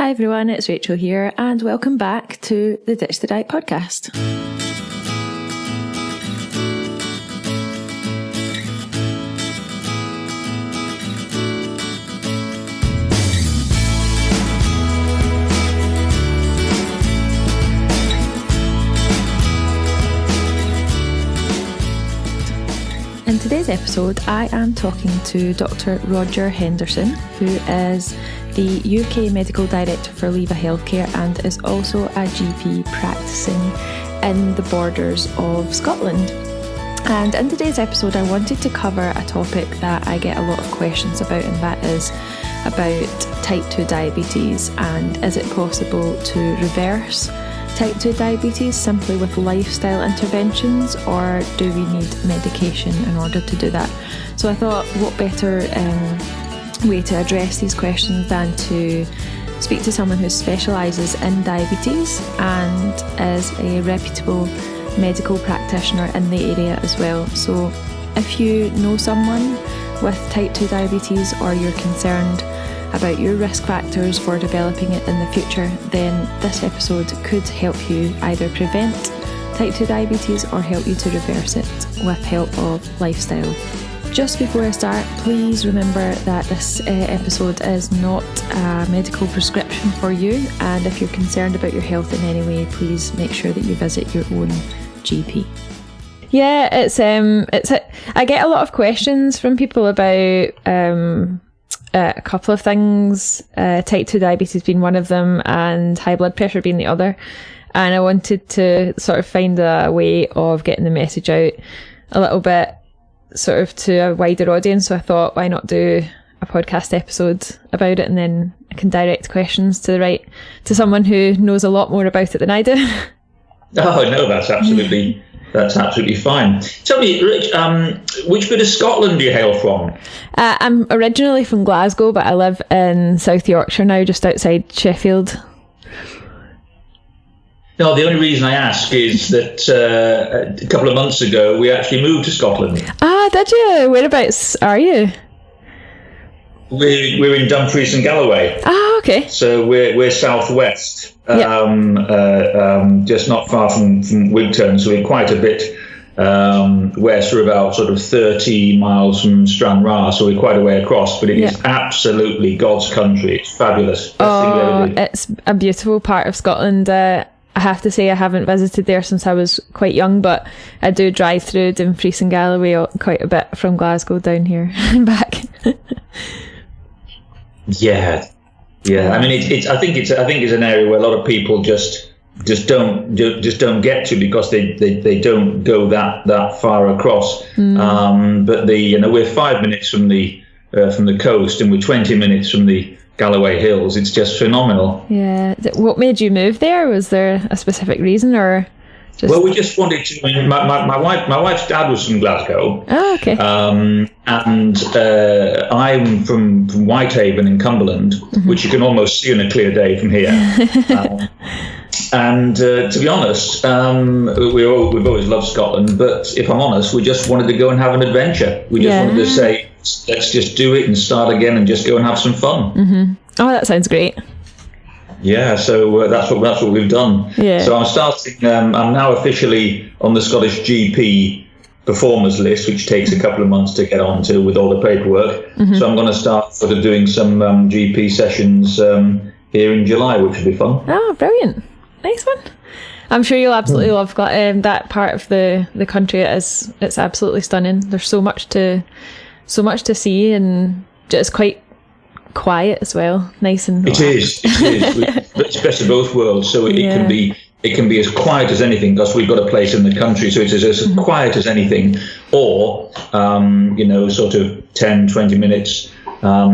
Hi everyone, it's Rachael here and welcome back to the Ditch the Diet podcast. In today's episode, I am talking to Dr Roger Henderson, who is the UK Medical Director for Leva Healthcare and is also a GP practicing in the borders of Scotland. And in today's episode, I wanted to cover a topic that I get a lot of questions about, and that is about type 2 diabetes, and is it possible to reverse type 2 diabetes simply with lifestyle interventions, or do we need medication in order to do that? So I thought, what better way to address these questions than to speak to someone who specialises in diabetes and is a reputable medical practitioner in the area as well. So if you know someone with type 2 diabetes, or you're concerned about your risk factors for developing it in the future, then this episode could help you either prevent type 2 diabetes or help you to reverse it with help of lifestyle. Just before I start, please remember that this episode is not a medical prescription for you, and if you're concerned about your health in any way, please make sure that you visit your own GP. Yeah, I get a lot of questions from people about a couple of things, type 2 diabetes being one of them and high blood pressure being the other. And I wanted to sort of find a way of getting the message out a little bit sort of to a wider audience. So I thought, why not do a podcast episode about it, and then I can direct questions to someone who knows a lot more about it than I do. Oh, no, that's absolutely fine. Tell me, Rich, which bit of Scotland do you hail from? I'm originally from Glasgow, but I live in South Yorkshire now, just outside Sheffield. No, the only reason I ask is that a couple of months ago we actually moved to Scotland. Ah, did you? Whereabouts are you? We're in Dumfries and Galloway. Ah, okay. So we're southwest, just not far from Wigtown. So we're quite a bit west. We're about sort of 30 miles from Stranraer, so we're quite a way across. But it is absolutely God's country. It's fabulous. It's a beautiful part of Scotland. I have to say I haven't visited there since I was quite young, but I do drive through Dumfries and Galloway quite a bit from Glasgow down here and back. Yeah. I mean, I think it's an area where a lot of people just don't get to, because they don't go that far across. But we're 5 minutes from the coast, and we're 20 minutes from the Galloway Hills. It's just phenomenal. Yeah. What made you move there? Was there a specific reason, or just? Well, we just wanted to. I mean, my wife's dad was from Glasgow. Oh, okay. And I'm from Whitehaven in Cumberland, which you can almost see on a clear day from here. And to be honest, we've always loved Scotland, but if I'm honest, we just wanted to go and have an adventure. We just wanted to say, let's just do it and start again and just go and have some fun. Mm-hmm. Oh, that sounds great. Yeah, so that's what we've done. Yeah. So I'm starting. I'm now officially on the Scottish GP performers list, which takes a couple of months to get onto with all the paperwork. So I'm going to start sort of doing some GP sessions here in July, which will be fun. Oh, brilliant! Nice one. I'm sure you'll absolutely love that part of the country. It's absolutely stunning. There's so much to see, and it's quite quiet as well. Nice and relaxed. It is. It's best of both worlds. So it can be as quiet as anything, because we've got a place in the country, so it's as quiet as anything, or sort of 10-20 minutes,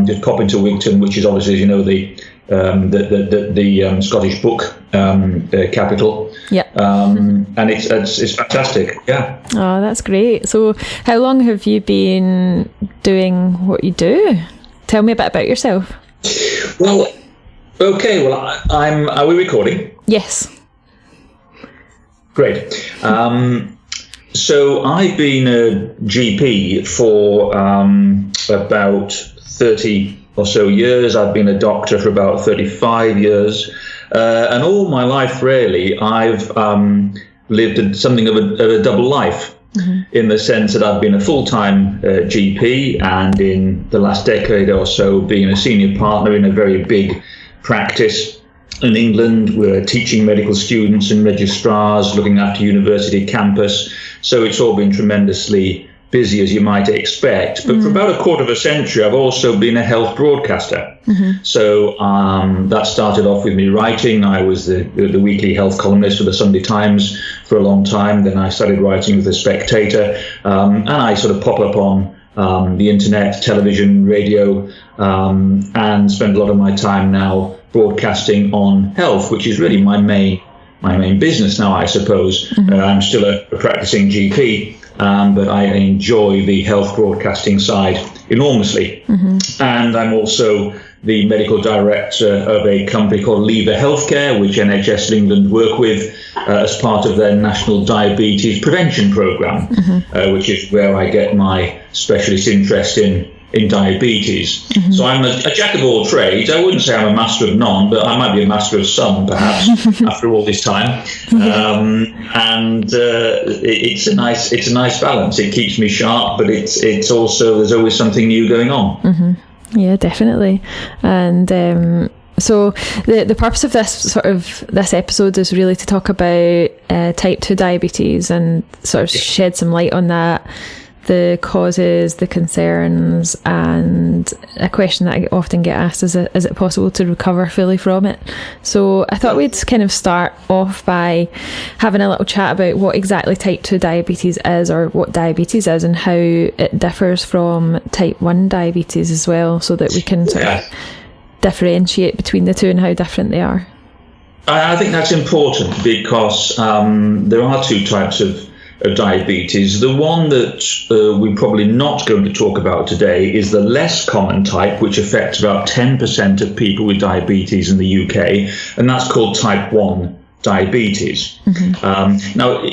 just pop into Wigtown, which is obviously, the Scottish book capital. Yeah. And it's fantastic. Yeah. Oh, that's great. So how long have you been doing what you do? Tell me a bit about yourself. Well, okay. Well, are we recording? Yes. Great. So I've been a GP for about 30 or so years. I've been a doctor for about 35 years. And all my life, really, I've lived something of a double life, in the sense that I've been a full-time GP, and in the last decade or so, being a senior partner in a very big practice in England. We're teaching medical students and registrars, looking after university campus. So it's all been tremendously busy, as you might expect. But for about a quarter of a century, I've also been a health broadcaster. So that started off with me writing. I was the weekly health columnist for the Sunday Times for a long time. Then I started writing with the Spectator, and I sort of pop up on the internet, television, radio, and spend a lot of my time now broadcasting on health, which is really my main business now, I suppose. I'm still a practicing GP. But I enjoy the health broadcasting side enormously. And I'm also the medical director of a company called Lever Healthcare, which NHS England work with as part of their National Diabetes Prevention Programme, which is where I get my specialist interest in diabetes. So I'm a jack of all trades. I wouldn't say I'm a master of none, but I might be a master of some, perhaps, after all this time. And it's a nice balance. It keeps me sharp, but it's also, there's always something new going on. Yeah, definitely. And so the purpose of this episode is really to talk about type 2 diabetes and sort of shed some light on that, the causes, the concerns, and a question that I often get asked is it possible to recover fully from it? So I thought we'd kind of start off by having a little chat about what exactly type 2 diabetes is, or what diabetes is, and how it differs from type 1 diabetes as well, so that we can sort of differentiate between the two and how different they are. I think that's important, because there are two types of diabetes. The one that we're probably not going to talk about today is the less common type, which affects about 10% of people with diabetes in the UK, and that's called type 1 diabetes. Now,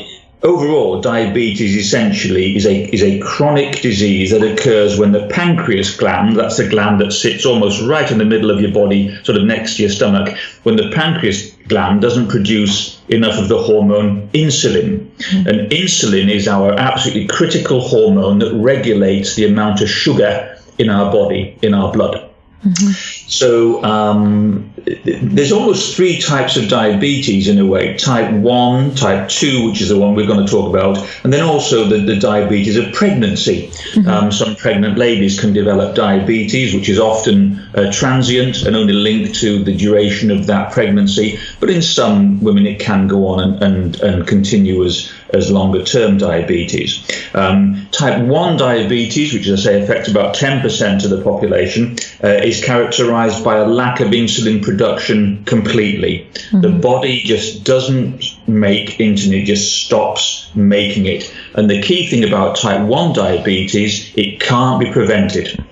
overall, diabetes essentially is a chronic disease that occurs when the pancreas gland, that's the gland that sits almost right in the middle of your body, sort of next to your stomach, when the pancreas gland doesn't produce enough of the hormone insulin. And insulin is our absolutely critical hormone that regulates the amount of sugar in our body, in our blood. So there's almost three types of diabetes in a way: type 1, type 2, which is the one we're going to talk about, and then also the diabetes of pregnancy. Some pregnant ladies can develop diabetes, which is often transient and only linked to the duration of that pregnancy, but in some women it can go on and continue as longer term diabetes. Type 1 diabetes, which, as I say, affects about 10% of the population, is characterized by a lack of insulin production completely. The body just doesn't make insulin, it just stops making it. And the key thing about type 1 diabetes, it can't be prevented.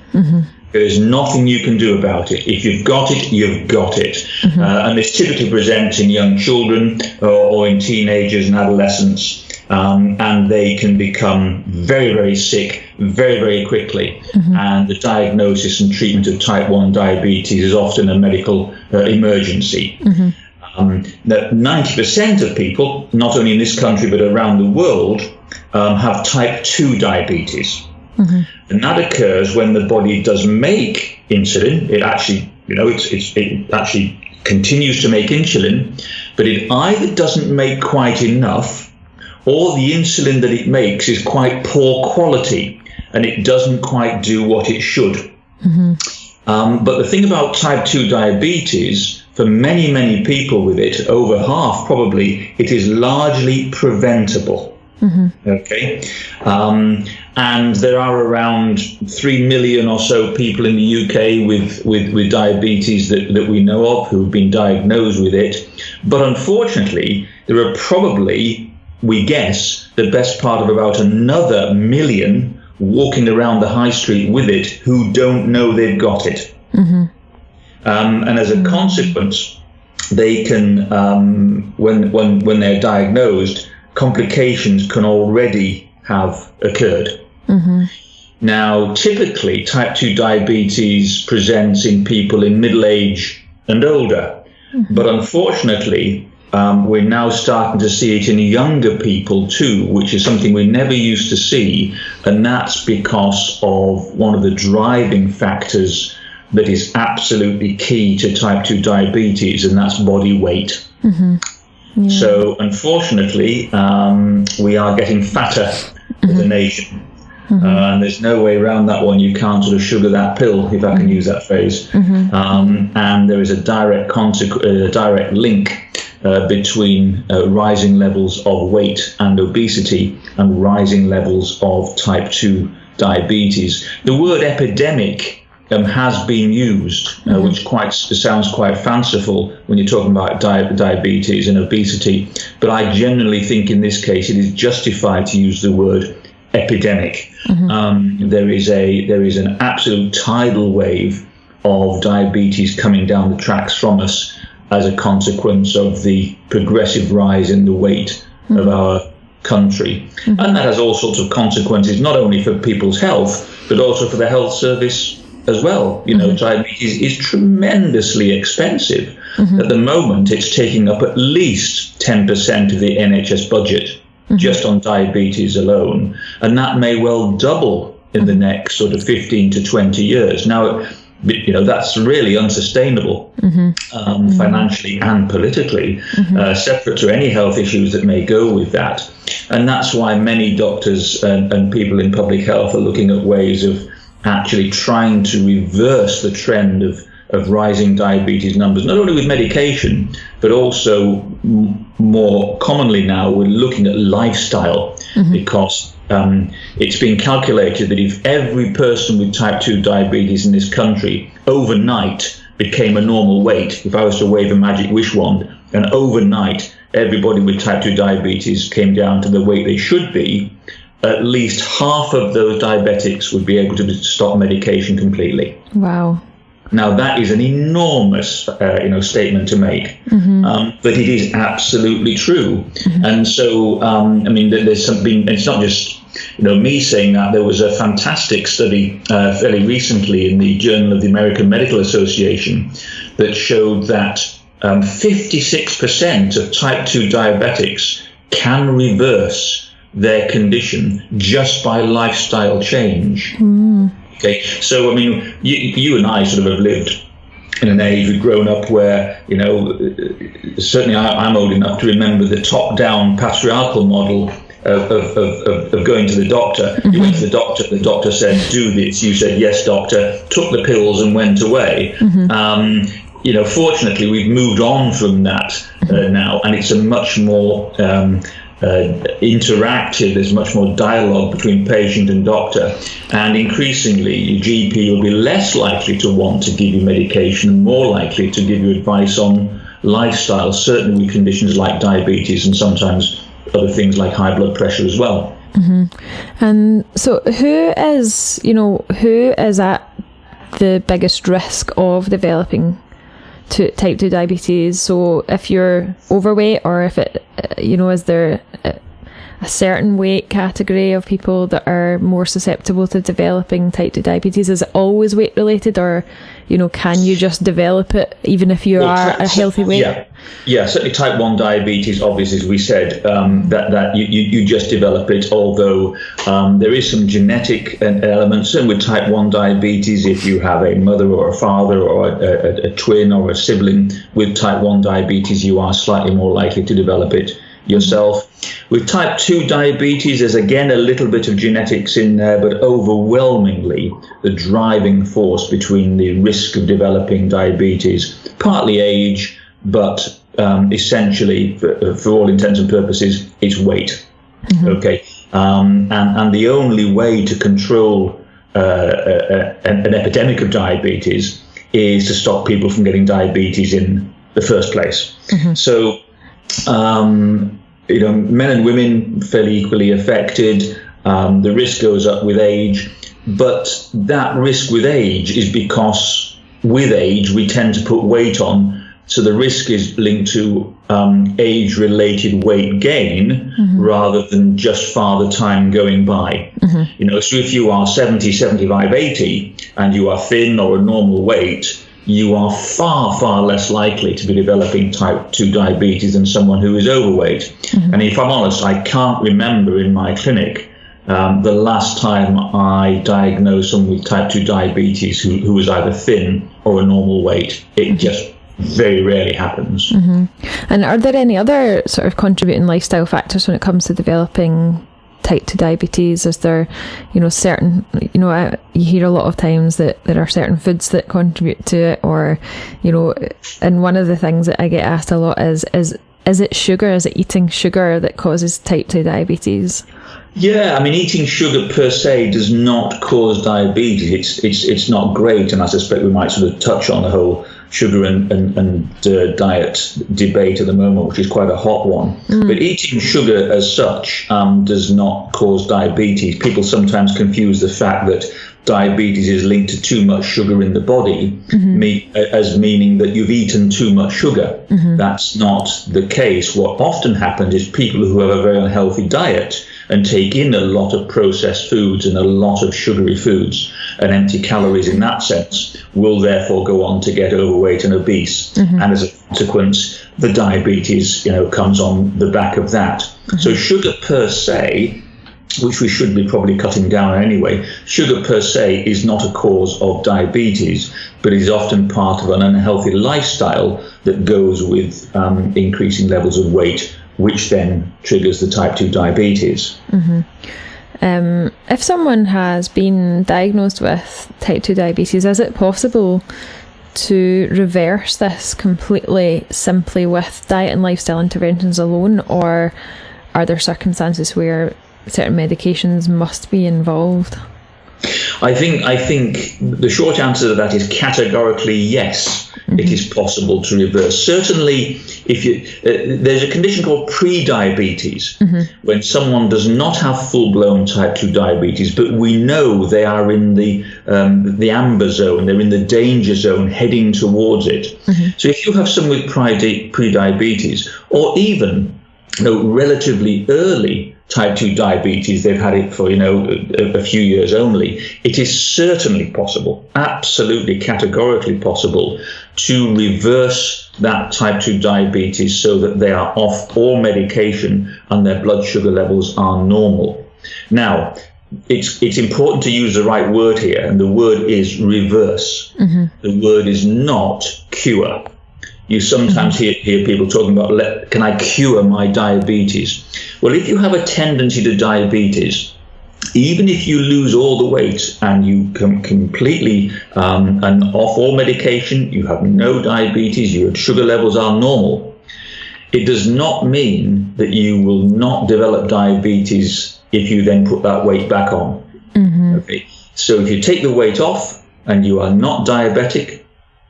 There's nothing you can do about it. If you've got it, you've got it. And this typically presents in young children or in teenagers and adolescents. And they can become very, very sick very, very quickly. And the diagnosis and treatment of type 1 diabetes is often a medical emergency. That 90% of people, not only in this country but around the world, have type 2 diabetes. And that occurs when the body does make insulin. It actually, it actually continues to make insulin, but it either doesn't make quite enough, or the insulin that it makes is quite poor quality and it doesn't quite do what it should. But the thing about type 2 diabetes, for many, many people with it, over half probably, it is largely preventable. Okay. And there are around 3 million or so people in the UK with diabetes that we know of who've been diagnosed with it. But unfortunately, there are probably, we guess, the best part of about another million walking around the high street with it who don't know they've got it. And as a consequence, they can, when they're diagnosed, complications can already have occurred. Now, typically, type 2 diabetes presents in people in middle age and older. But unfortunately, we're now starting to see it in younger people too, which is something we never used to see. And that's because of one of the driving factors that is absolutely key to type 2 diabetes, and that's body weight. So unfortunately, we are getting fatter as a nation. And there's no way around that one. You can't sort of sugar that pill, if I can use that phrase. And there is a direct link between rising levels of weight and obesity and rising levels of type 2 diabetes. The word epidemic has been used, which sounds quite fanciful when you're talking about diabetes and obesity. But I generally think in this case it is justified to use the word epidemic. There is an absolute tidal wave of diabetes coming down the tracks from us as a consequence of the progressive rise in the weight of our country. And that has all sorts of consequences, not only for people's health, but also for the health service as well. Diabetes is tremendously expensive. At the moment, it's taking up at least 10% of the NHS budget just on diabetes alone. And that may well double in the next sort of 15 to 20 years. Now, that's really unsustainable financially and politically, separate to any health issues that may go with that. And that's why many doctors and people in public health are looking at ways of actually trying to reverse the trend of rising diabetes numbers, not only with medication, but also more commonly now we're looking at lifestyle, because it's been calculated that if every person with type 2 diabetes in this country overnight became a normal weight, if I was to wave a magic wish wand, and overnight everybody with type 2 diabetes came down to the weight they should be, at least half of those diabetics would be able to stop medication completely. Wow. Now, that is an enormous statement to make, but it is absolutely true. And so, there's something, it's not just, me saying that. There was a fantastic study fairly recently in the Journal of the American Medical Association that showed that 56% of type 2 diabetics can reverse their condition just by lifestyle change. Okay, so you and I sort of have lived in an age, we've grown up where, certainly I'm old enough to remember the top-down patriarchal model of going to the doctor. You went to the doctor said, do this, you said, yes, doctor, took the pills and went away. Fortunately, we've moved on from that now, and it's a much more interactive, there's much more dialogue between patient and doctor, and increasingly your GP will be less likely to want to give you medication and more likely to give you advice on lifestyle, certainly with conditions like diabetes and sometimes other things like high blood pressure as well. And so who is at the biggest risk of developing type 2 diabetes? So if you're overweight, or if it, is there a certain weight category of people that are more susceptible to developing type 2 diabetes? Is it always weight related, or can you just develop it even if you are a healthy weight? Yeah, certainly type 1 diabetes, obviously, as we said, that you just develop it, although there is some genetic elements. And with type 1 diabetes, if you have a mother or a father or a twin or a sibling with type 1 diabetes, you are slightly more likely to develop it yourself. With type 2 diabetes, there's again a little bit of genetics in there, but overwhelmingly the driving force between the risk of developing diabetes, partly age, but essentially, for all intents and purposes, it's weight. Okay, and the only way to control an epidemic of diabetes is to stop people from getting diabetes in the first place. So, men and women fairly equally affected. The risk goes up with age, but that risk with age is because with age we tend to put weight on So the risk is linked to age-related weight gain rather than just father time going by. So if you are 70, 75, 80 and you are thin or a normal weight, you are far, far less likely to be developing type 2 diabetes than someone who is overweight. And if I'm honest, I can't remember in my clinic the last time I diagnosed someone with type 2 diabetes who was either thin or a normal weight. It just very rarely happens. And are there any other sort of contributing lifestyle factors when it comes to developing type 2 diabetes? Is there, certain, you hear a lot of times that there are certain foods that contribute to it, or, and one of the things that I get asked a lot is it sugar? Is it eating sugar that causes type 2 diabetes? Yeah, I mean, eating sugar per se does not cause diabetes. It's not great, and I suspect we might sort of touch on the whole sugar and diet debate at the moment, which is quite a hot one. But eating sugar as such does not cause diabetes. People sometimes confuse the fact that diabetes is linked to too much sugar in the body, as meaning that you've eaten too much sugar. That's not the case. What often happens is people who have a very unhealthy diet and take in a lot of processed foods and a lot of sugary foods and empty calories in that sense will therefore go on to get overweight and obese. And as a consequence, the diabetes, comes on the back of that. So sugar per se, which we should be probably cutting down anyway, sugar per se is not a cause of diabetes, but is often part of an unhealthy lifestyle that goes with increasing levels of weight, which then triggers the type 2 diabetes. If someone has been diagnosed with type 2 diabetes, is it possible to reverse this completely simply with diet and lifestyle interventions alone, or are there circumstances where certain medications must be involved? I think the short answer to that is categorically yes. It is possible to reverse. Certainly, if there's a condition called pre-diabetes, when someone does not have full-blown type 2 diabetes, but we know they are in the amber zone, they're in the danger zone heading towards it. So if you have someone with pre-diabetes, or even relatively early type 2 diabetes, they've had it for a few years only, it is certainly possible, absolutely categorically possible, to reverse that type 2 diabetes so that they are off all medication and their blood sugar levels are normal. Now, it's important to use the right word here, and the word is reverse. The word is not cure. You sometimes hear people talking about, can I cure my diabetes? Well, if you have a tendency to diabetes, even if you lose all the weight and you come completely and off all medication, you have no diabetes, your sugar levels are normal, it does not mean that you will not develop diabetes if you then put that weight back on. Okay? So if you take the weight off and you are not diabetic,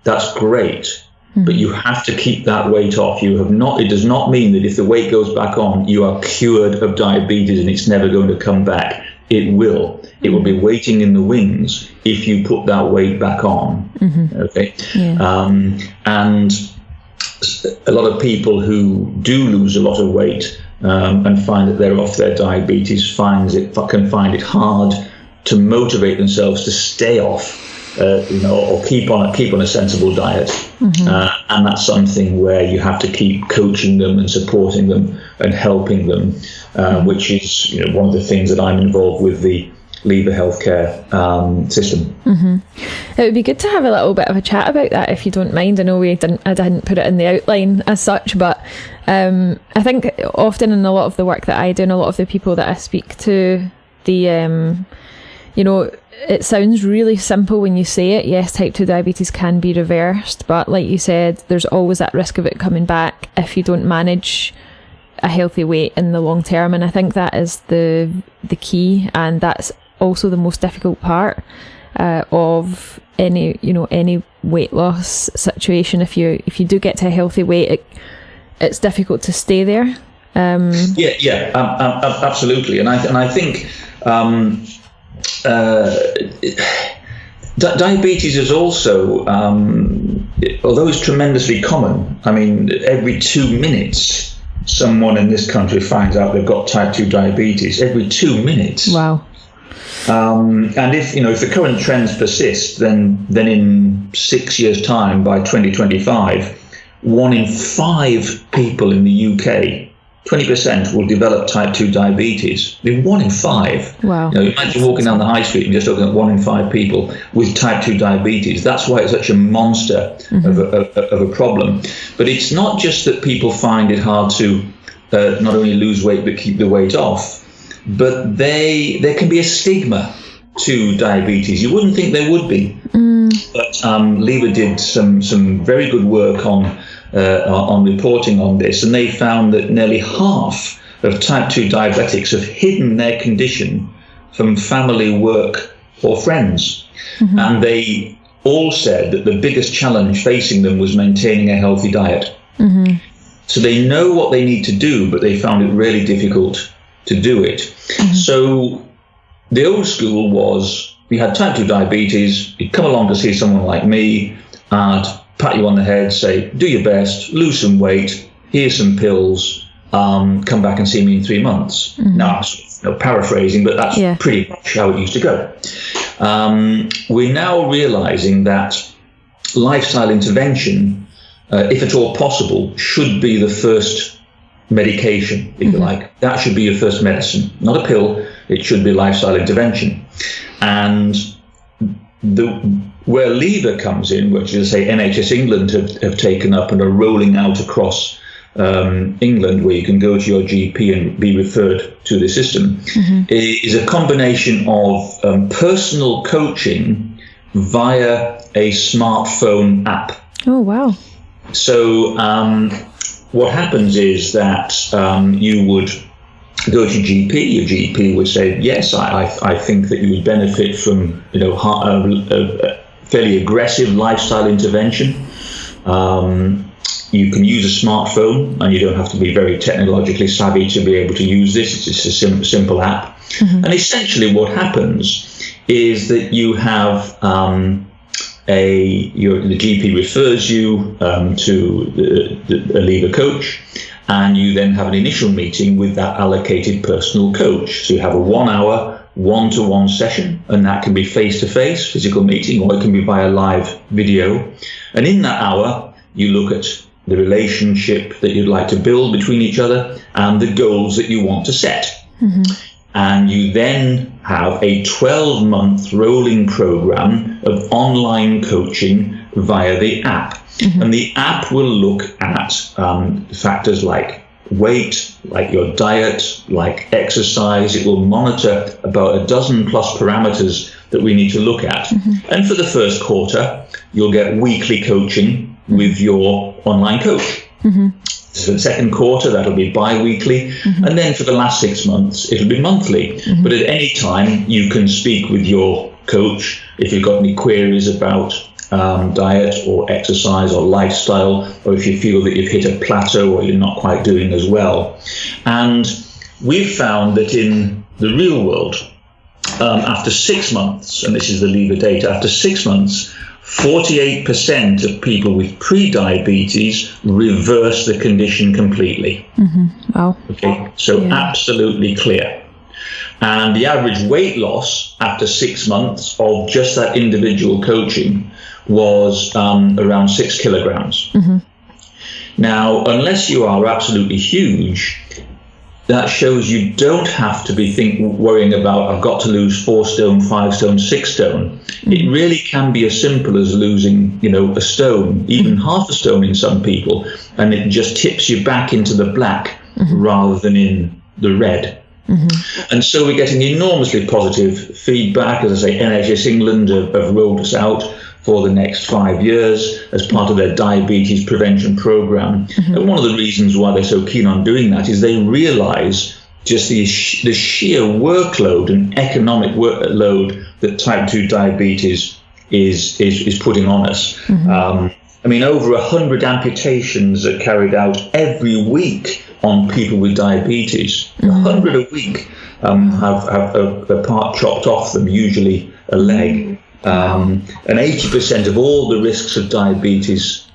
that's great. But you have to keep that weight off. It does not mean that if the weight goes back on, you are cured of diabetes and it's never going to come back. It will. It will be waiting in the wings if you put that weight back on. Okay. And a lot of people who do lose a lot of weight and find that they're off their diabetes can find it hard to motivate themselves to stay off. Or keep on a sensible diet, and that's something where you have to keep coaching them and supporting them and helping them, which is one of the things that I'm involved with the Lever Healthcare system. It would be good to have a little bit of a chat about that, if you don't mind. I know I didn't put it in the outline as such, but I think often in a lot of the work that I do and a lot of the people that I speak to, it sounds really simple when you say it. Yes, type 2 diabetes can be reversed, but like you said, there's always that risk of it coming back if you don't manage a healthy weight in the long term. And I think that is the key, and that's also the most difficult part of any weight loss situation. If you do get to a healthy weight, it's difficult to stay there. Absolutely, and I think. Diabetes is also, although it's tremendously common, I mean, every 2 minutes, someone in this country finds out they've got type 2 diabetes. Every 2 minutes. Wow. And if the current trends persist, then in 6 years' time, by 2025, 1 in 5 people in the UK, 20%, will develop type 2 diabetes. I mean, 1 in 5. Wow. Imagine walking down the high street and just looking at 1 in 5 people with type 2 diabetes. That's why it's such a monster of a problem. But it's not just that people find it hard to not only lose weight but keep the weight off, but there can be a stigma to diabetes. You wouldn't think there would be. But Leva did some very good work on reporting on this, and they found that nearly half of type 2 diabetics have hidden their condition from family, work, or friends. And they all said that the biggest challenge facing them was maintaining a healthy diet. So they know what they need to do, but they found it really difficult to do it. So the old school was, we had type 2 diabetes, you'd come along to see someone like me, I'd pat you on the head, say, do your best, lose some weight, here's some pills, come back and see me in 3 months. Now, I'm paraphrasing, but that's pretty much how it used to go. We're now realizing that lifestyle intervention, if at all possible, should be the first medication, if you like. That should be your first medicine, not a pill. It should be lifestyle intervention. And where Leva comes in, which is, say, NHS England have taken up and are rolling out across England, where you can go to your GP and be referred to the system, is a combination of personal coaching via a smartphone app. Oh, wow. So what happens is that you would go to GP. Your GP would say, yes, I think that you would benefit from a fairly aggressive lifestyle intervention. You can use a smartphone, and you don't have to be very technologically savvy to be able to use this. It's just a simple app. And essentially what happens is that you have the GP refers you to a Leva coach, and you then have an initial meeting with that allocated personal coach. So you have a 1 hour one-to-one session, and that can be face-to-face, physical meeting, or it can be via live video. And in that hour, you look at the relationship that you'd like to build between each other and the goals that you want to set. And you then have a 12-month rolling program of online coaching via the app. And the app will look at factors like weight, like your diet, like exercise. It will monitor about a dozen plus parameters that we need to look at. And for the first quarter, you'll get weekly coaching with your online coach. For the second quarter, that'll be bi-weekly. And then for the last 6 months, it'll be monthly. But at any time, you can speak with your coach if you've got any queries about diet or exercise or lifestyle, or if you feel that you've hit a plateau or you're not quite doing as well. And we've found that in the real world, after 6 months, and this is the Leva data, after 6 months, 48% of people with pre-diabetes reverse the condition completely. Wow. Okay, so absolutely clear. And the average weight loss after 6 months of just that individual coaching was around 6 kilograms. Now, unless you are absolutely huge, that shows you don't have to be worrying about, I've got to lose 4 stone, 5 stone, 6 stone. It really can be as simple as losing, a stone, even half a stone in some people, and it just tips you back into the black rather than in the red. And so we're getting enormously positive feedback. As I say, NHS England have rolled us out for the next 5 years as part of their diabetes prevention program. And one of the reasons why they're so keen on doing that is they realize just the sheer workload and economic workload that type 2 diabetes is putting on us. Over 100 amputations are carried out every week on people with diabetes. 100 a week have a part chopped off them, usually a leg. And 80% of all the risks of diabetes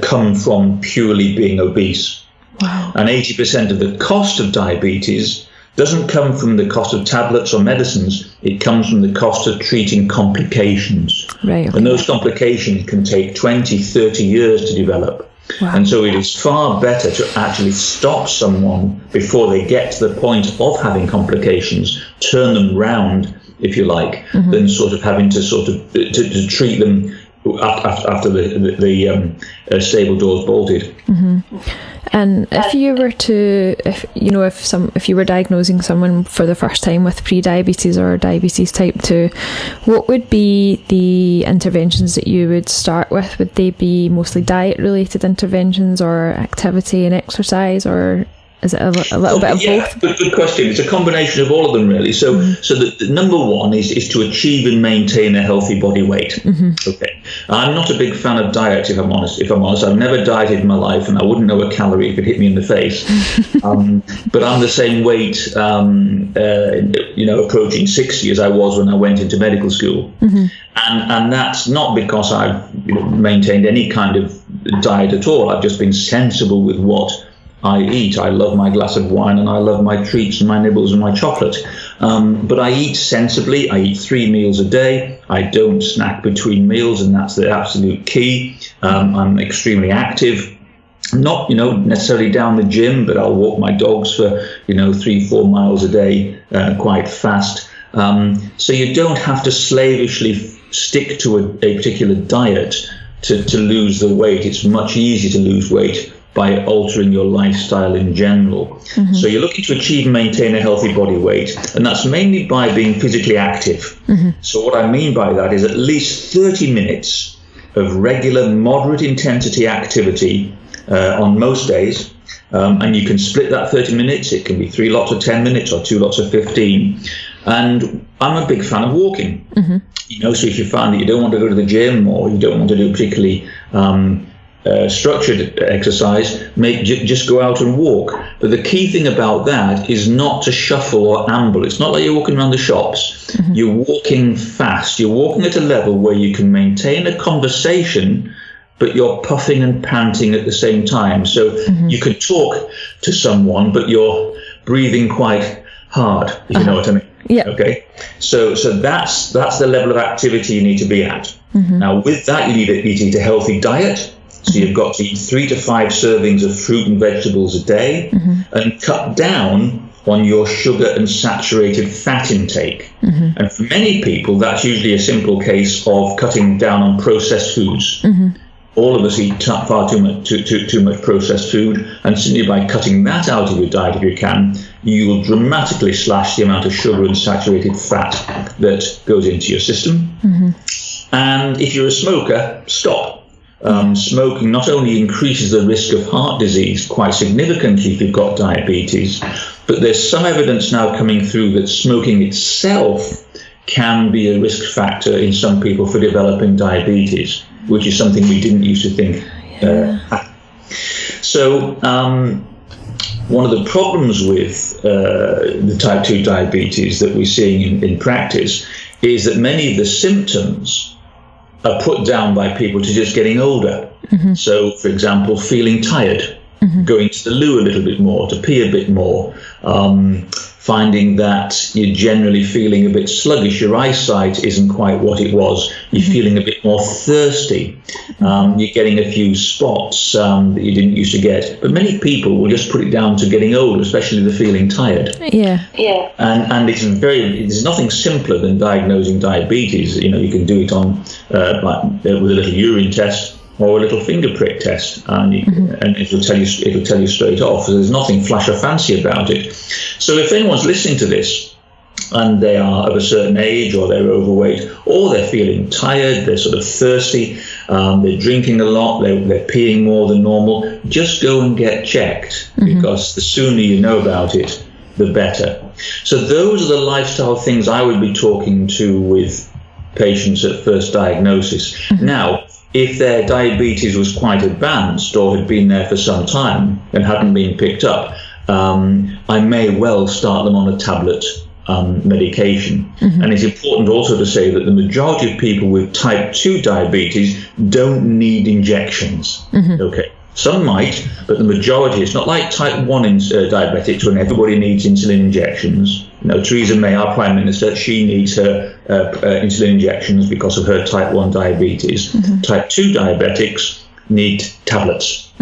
come from purely being obese. Wow. And 80% of the cost of diabetes doesn't come from the cost of tablets or medicines. It comes from the cost of treating complications. Right. Okay. And those complications can take 20, 30 years to develop. Wow. And so it is far better to actually stop someone before they get to the point of having complications, turn them round, if you like, than sort of having to to treat them after the stable door's bolted. And if you were to, if you were diagnosing someone for the first time with pre-diabetes or diabetes type 2, what would be the interventions that you would start with? Would they be mostly diet-related interventions or activity and exercise, or is it a little bit of both? Good question. It's a combination of all of them, really. So the number one is to achieve and maintain a healthy body weight. Okay. I'm not a big fan of diet, if I'm honest. I've never dieted in my life, and I wouldn't know a calorie if it hit me in the face. But I'm the same weight, approaching 60 as I was when I went into medical school. And that's not because I've maintained any kind of diet at all. I've just been sensible with what I eat. I love my glass of wine, and I love my treats and my nibbles and my chocolate. But I eat sensibly. I eat 3 meals a day. I don't snack between meals, and that's the absolute key. I'm extremely active. Not, necessarily down the gym, but I'll walk my dogs for, 3-4 miles a day, quite fast. So you don't have to slavishly stick to a particular diet to lose the weight. It's much easier to lose weight by altering your lifestyle in general. So you're looking to achieve and maintain a healthy body weight, and that's mainly by being physically active. So what I mean by that is at least 30 minutes of regular moderate intensity activity on most days, and you can split that 30 minutes. It can be 3 lots of 10 minutes or 2 lots of 15. And I'm a big fan of walking. So if you find that you don't want to go to the gym, or you don't want to do particularly structured exercise, just go out and walk. But the key thing about that is not to shuffle or amble. It's not like you're walking around the shops. You're walking fast. You're walking at a level where you can maintain a conversation, but you're puffing and panting at the same time. So you can talk to someone, but you're breathing quite hard, if you know what I mean. Yeah. Okay. So that's the level of activity you need to be at. Now, with that, you need to eat a healthy diet. So you've got to eat 3 to 5 servings of fruit and vegetables a day, and cut down on your sugar and saturated fat intake. And for many people, that's usually a simple case of cutting down on processed foods. All of us eat far too much processed food, and simply by cutting that out of your diet, if you can, you will dramatically slash the amount of sugar and saturated fat that goes into your system. And if you're a smoker, stop. Smoking not only increases the risk of heart disease quite significantly if you've got diabetes, but there's some evidence now coming through that smoking itself can be a risk factor in some people for developing diabetes, which is something we didn't used to think. So one of the problems with the type 2 diabetes that we're seeing in practice is that many of the symptoms are put down by people to just getting older. So, for example, feeling tired, going to the loo a little bit more, to pee a bit more, finding that you're generally feeling a bit sluggish, your eyesight isn't quite what it was, you're feeling a bit more thirsty, you're getting a few spots that you didn't used to get. But many people will just put it down to getting old, especially the feeling tired. And there's nothing simpler than diagnosing diabetes. You can do it on with a little urine test or a little finger prick test, and it'll tell you straight off. So there's nothing flash or fancy about it. So if anyone's listening to this and they are of a certain age, or they're overweight, or they're feeling tired, they're sort of thirsty, they're drinking a lot, they're peeing more than normal, just go and get checked, because the sooner you know about it, the better. So those are the lifestyle things I would be talking to with patients at first diagnosis. Now, if their diabetes was quite advanced or had been there for some time and hadn't been picked up, I may well start them on a tablet medication. And it's important also to say that the majority of people with type 2 diabetes don't need injections. Okay. Some might, but the majority, it's not like type 1 diabetics when everybody needs insulin injections. Theresa May, our Prime Minister, she needs her insulin injections because of her type 1 diabetes. Type 2 diabetics need tablets.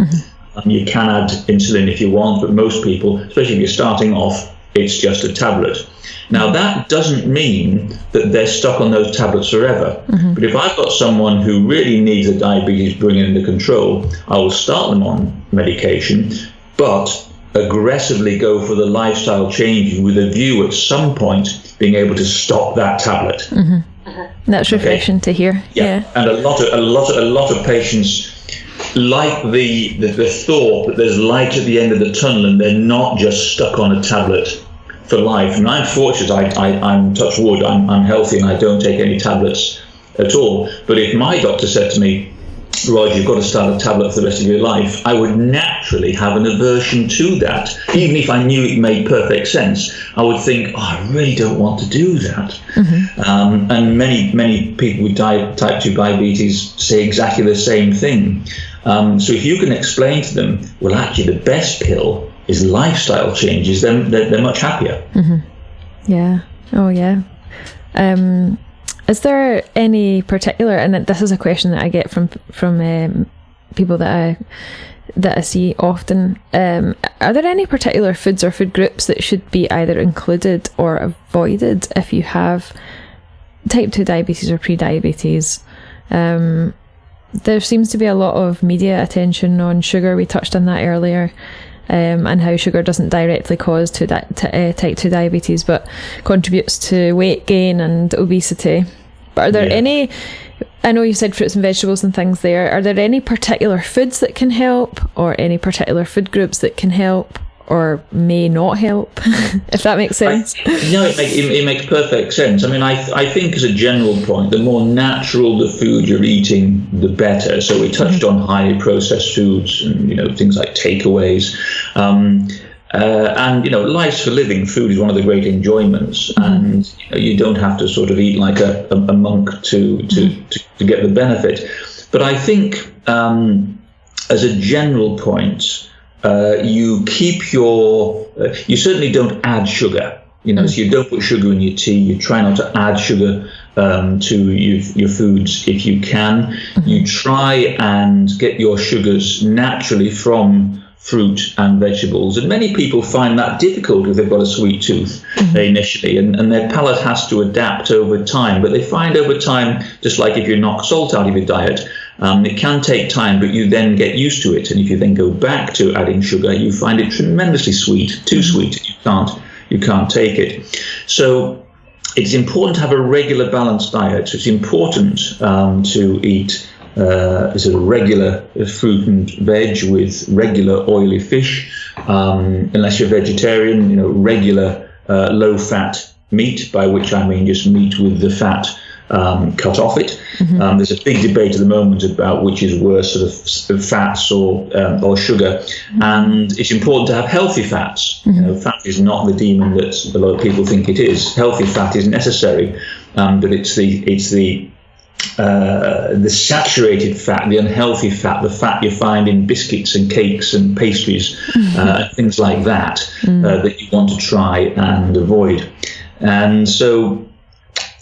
You can add insulin if you want, but most people, especially if you're starting off, it's just a tablet. Now, that doesn't mean that they're stuck on those tablets forever. But if I've got someone who really needs the diabetes bringing under control, I will start them on medication, but aggressively go for the lifestyle changes with a view at some point being able to stop that tablet. That's refreshing to hear. Yeah. And a lot of patients like the thought that there's light at the end of the tunnel and they're not just stuck on a tablet for life. And I'm fortunate, I'm touch wood, I'm healthy and I don't take any tablets at all. But if my doctor said to me, Roger, you've got to start a tablet for the rest of your life, I would naturally have an aversion to that. Even if I knew it made perfect sense, I would think, I really don't want to do that. And many people with type 2 diabetes say exactly the same thing. So if you can explain to them, well, actually, the best pill is lifestyle changes, then they're much happier. Yeah. Oh, yeah. Is there any particular, and this is a question that I get from people that I see often, are there any particular foods or food groups that should be either included or avoided if you have type 2 diabetes or pre-diabetes? There seems to be a lot of media attention on sugar. We touched on that earlier. And how sugar doesn't directly cause type 2 diabetes, but contributes to weight gain and obesity. But are there any, I know you said fruits and vegetables and things there, are there any particular foods that can help, or any particular food groups that can help or may not help, if that makes sense? It makes perfect sense. I mean, I think as a general point, the more natural the food you're eating, the better. So we touched on highly processed foods and, things like takeaways. And life's for living. Food is one of the great enjoyments, and you don't have to sort of eat like a monk to get the benefit. But I think as a general point, you keep you certainly don't add sugar. So you don't put sugar in your tea. You try not to add sugar to your foods if you can. You try and get your sugars naturally from fruit and vegetables, and many people find that difficult if they've got a sweet tooth initially, and their palate has to adapt over time. But they find over time, just like if you knock salt out of your diet, it can take time, but you then get used to it. And if you then go back to adding sugar, you find it tremendously sweet, too sweet, you can't take it. So it's important to have a regular balanced diet. So it's important to eat sort of regular fruit and veg with regular oily fish, unless you're vegetarian, regular low-fat meat, by which I mean just meat with the fat cut off it. There's a big debate at the moment about which is worse, sort of fats or sugar, and it's important to have healthy fats. Fat is not the demon that a lot of people think it is. Healthy fat is necessary, but it's the saturated fat, the unhealthy fat, the fat you find in biscuits and cakes and pastries, things like that, that you want to try and avoid. And so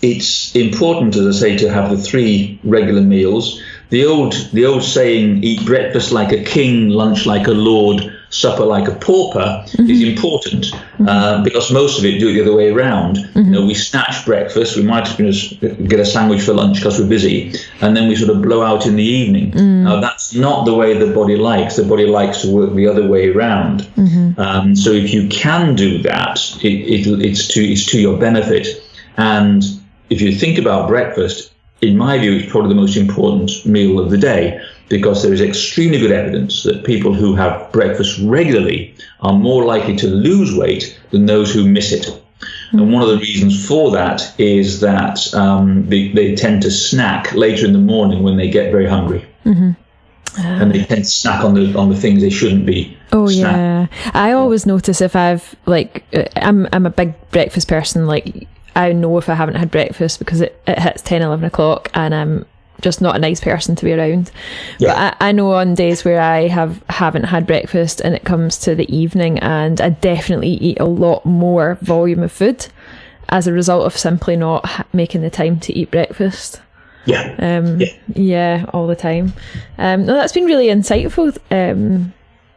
it's important, as I say, to have the 3 regular meals. The old saying, eat breakfast like a king, lunch like a lord, supper like a pauper, is important, because most of it do it the other way around. We snatch breakfast, we might get a sandwich for lunch because we're busy, and then we sort of blow out in the evening. Now that's not the way the body likes. The body likes to work the other way around. So if you can do that, it's to your benefit. And if you think about breakfast, in my view, it's probably the most important meal of the day, because there is extremely good evidence that people who have breakfast regularly are more likely to lose weight than those who miss it. And one of the reasons for that is that they tend to snack later in the morning when they get very hungry. and they tend to snack on the things they shouldn't be. Oh yeah, I always notice if I've I'm a big breakfast person. Like, I know if I haven't had breakfast because it hits 10, 11 o'clock and I'm just not a nice person to be around. But I know on days where I haven't had breakfast and it comes to the evening, and I definitely eat a lot more volume of food as a result of simply not making the time to eat breakfast. All the time. No, that's been really insightful.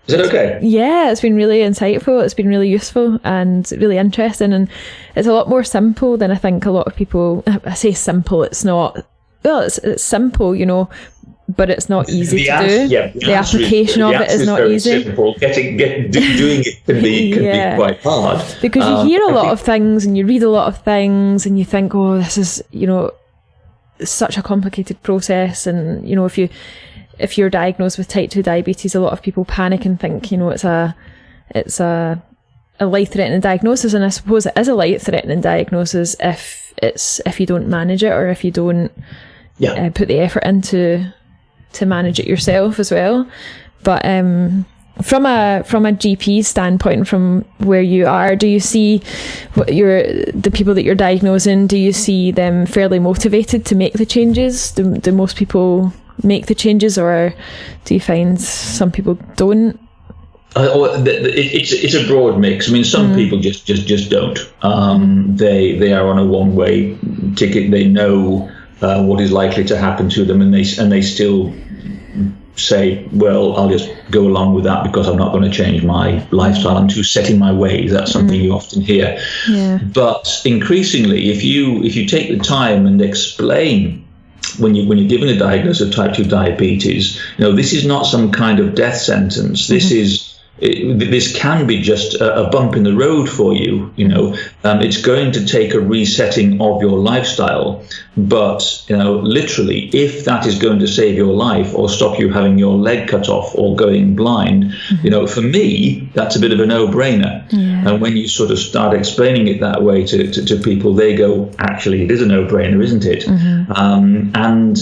Is it okay? Yeah, it's been really insightful. It's been really useful and really interesting, and it's a lot more simple than I think a lot of people. I say simple. It's not. Well, it's simple, but it's not easy to do. The application of it is not easy. Simple. Doing it can be quite hard. Because you hear a lot of things and you read a lot of things and you think, oh, this is, such a complicated process. And, if you're diagnosed with type 2 diabetes, a lot of people panic and think, it's a life-threatening diagnosis. And I suppose it is a life-threatening diagnosis if you don't manage it, or if you don't put the effort into to manage it yourself as well. But from a GP standpoint, from where you are, do you see the people that you're diagnosing, do you see them fairly motivated to make the changes? Do most people make the changes, or do you find some people don't? It's a broad mix. I mean, some people just don't. They are on a one-way ticket. They know what is likely to happen to them, and they still say, well, I'll just go along with that because I'm not going to change my lifestyle. I'm too set in my ways. That's something you often hear. But increasingly, if you take the time and explain when you're given a diagnosis of type 2 diabetes, this is not some kind of death sentence. This can be just a bump in the road for you. It's going to take a resetting of your lifestyle, but literally, if that is going to save your life or stop you having your leg cut off or going blind, for me, that's a bit of a no-brainer. And when you sort of start explaining it that way to people, they go, actually, it is a no-brainer, isn't it? And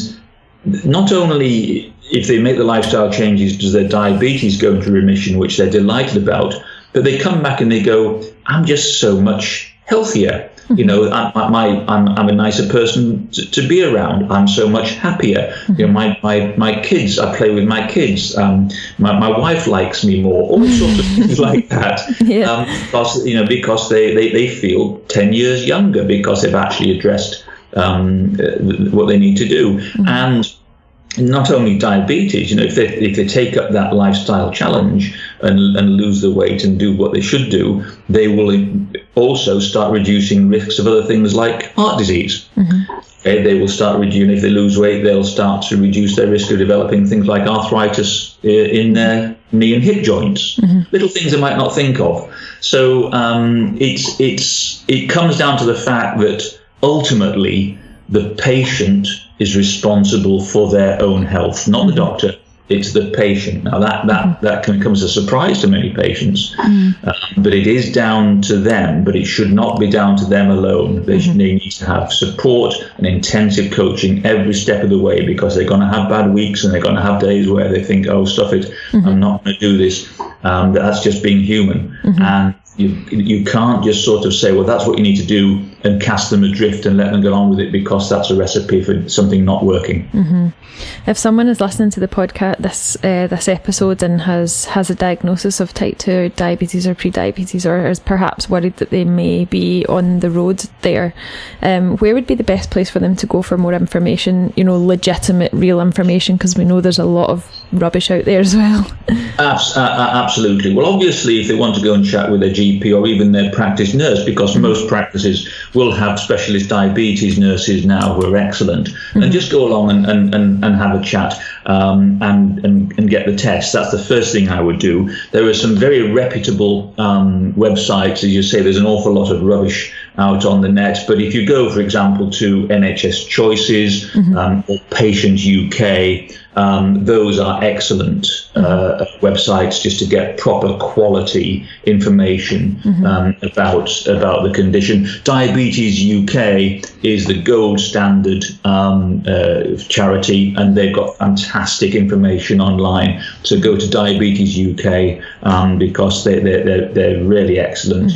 not only if they make the lifestyle changes, does their diabetes go into remission, which they're delighted about, but they come back and they go, I'm just so much healthier. I'm a nicer person to be around. I'm so much happier. My kids, I play with my kids. My wife likes me more. All sorts of things like that. Because they feel 10 years younger because they've actually addressed what they need to do. And not only diabetes, if they take up that lifestyle challenge and lose the weight and do what they should do, they will also start reducing risks of other things like heart disease. They will start reducing, if they lose weight, they'll start to reduce their risk of developing things like arthritis in their knee and hip joints. Little things they might not think of. So it comes down to the fact that ultimately the patient is responsible for their own health, not the doctor. It's the patient. Now that can come as a surprise to many patients, but it is down to them. But it should not be down to them alone. They need to have support and intensive coaching every step of the way, because they're going to have bad weeks and they're going to have days where they think, oh, stuff it, I'm not going to do this. That's just being human. And you can't just sort of say, well, that's what you need to do, and cast them adrift and let them get on with it, because that's a recipe for something not working. If someone is listening to the podcast, this episode, and has a diagnosis of type 2 diabetes or pre-diabetes, or is perhaps worried that they may be on the road there, where would be the best place for them to go for more information, legitimate, real information, because we know there's a lot of rubbish out there as well? Absolutely. Well, obviously, if they want to go and chat with their GP or even their practice nurse, because most practices will have specialist diabetes nurses now who are excellent, and just go along and have a chat and get the test. That's the first thing I would do. There are some very reputable websites. As you say, there's an awful lot of rubbish out on the net. But if you go, for example, to NHS Choices or Patient UK, those are excellent websites just to get proper quality information about the condition. Diabetes UK is the gold standard charity, and they've got fantastic information online. So go to Diabetes UK because they're really excellent.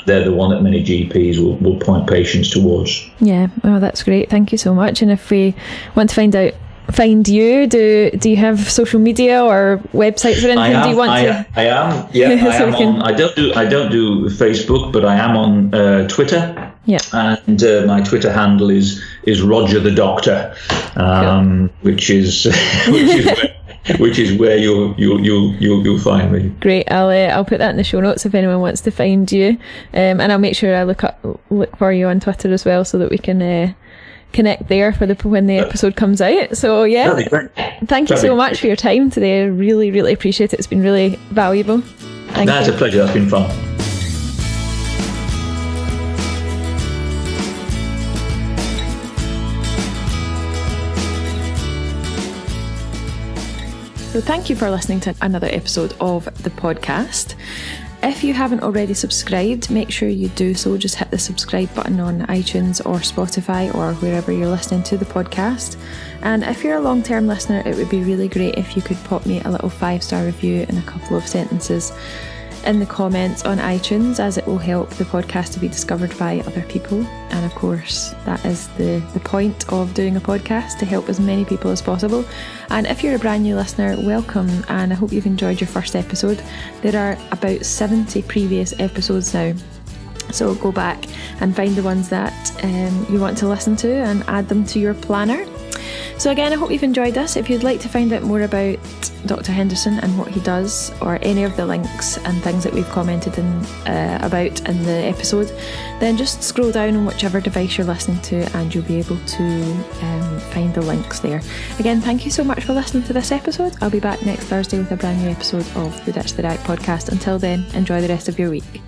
They're the one that many GPs will point patients towards. Yeah, oh, that's great. Thank you so much. And if we want to find you, do you have social media or websites or anything? I am. I am on. I don't do Facebook, but I am on Twitter. Yeah. And my Twitter handle is Roger the Doctor, cool. which is where you'll find me. Great. I'll put that in the show notes if anyone wants to find you, and I'll make sure I look for you on Twitter as well, so that we can connect there for when the episode comes out. So yeah, thank you so much for your time today. I really, really appreciate it. It's been really valuable. That's a pleasure. That's been fun. So thank you for listening to another episode of the podcast. If you haven't already subscribed, make sure you do so. Just hit the subscribe button on iTunes or Spotify or wherever you're listening to the podcast. And if you're a long-term listener, it would be really great if you could pop me a little 5-star review and a couple of sentences in the comments on iTunes, as it will help the podcast to be discovered by other people. And of course, that is the point of doing a podcast, to help as many people as possible. And if you're a brand new listener, welcome, and I hope you've enjoyed your first episode. There are about 70 previous episodes now, so go back and find the ones that you want to listen to and add them to your planner. So again, I hope you've enjoyed this. If you'd like to find out more about Dr. Henderson and what he does, or any of the links and things that we've commented about in the episode, then just scroll down on whichever device you're listening to and you'll be able to find the links there. Again, thank you so much for listening to this episode. I'll be back next Thursday with a brand new episode of the Ditch the Diet podcast. Until then, enjoy the rest of your week.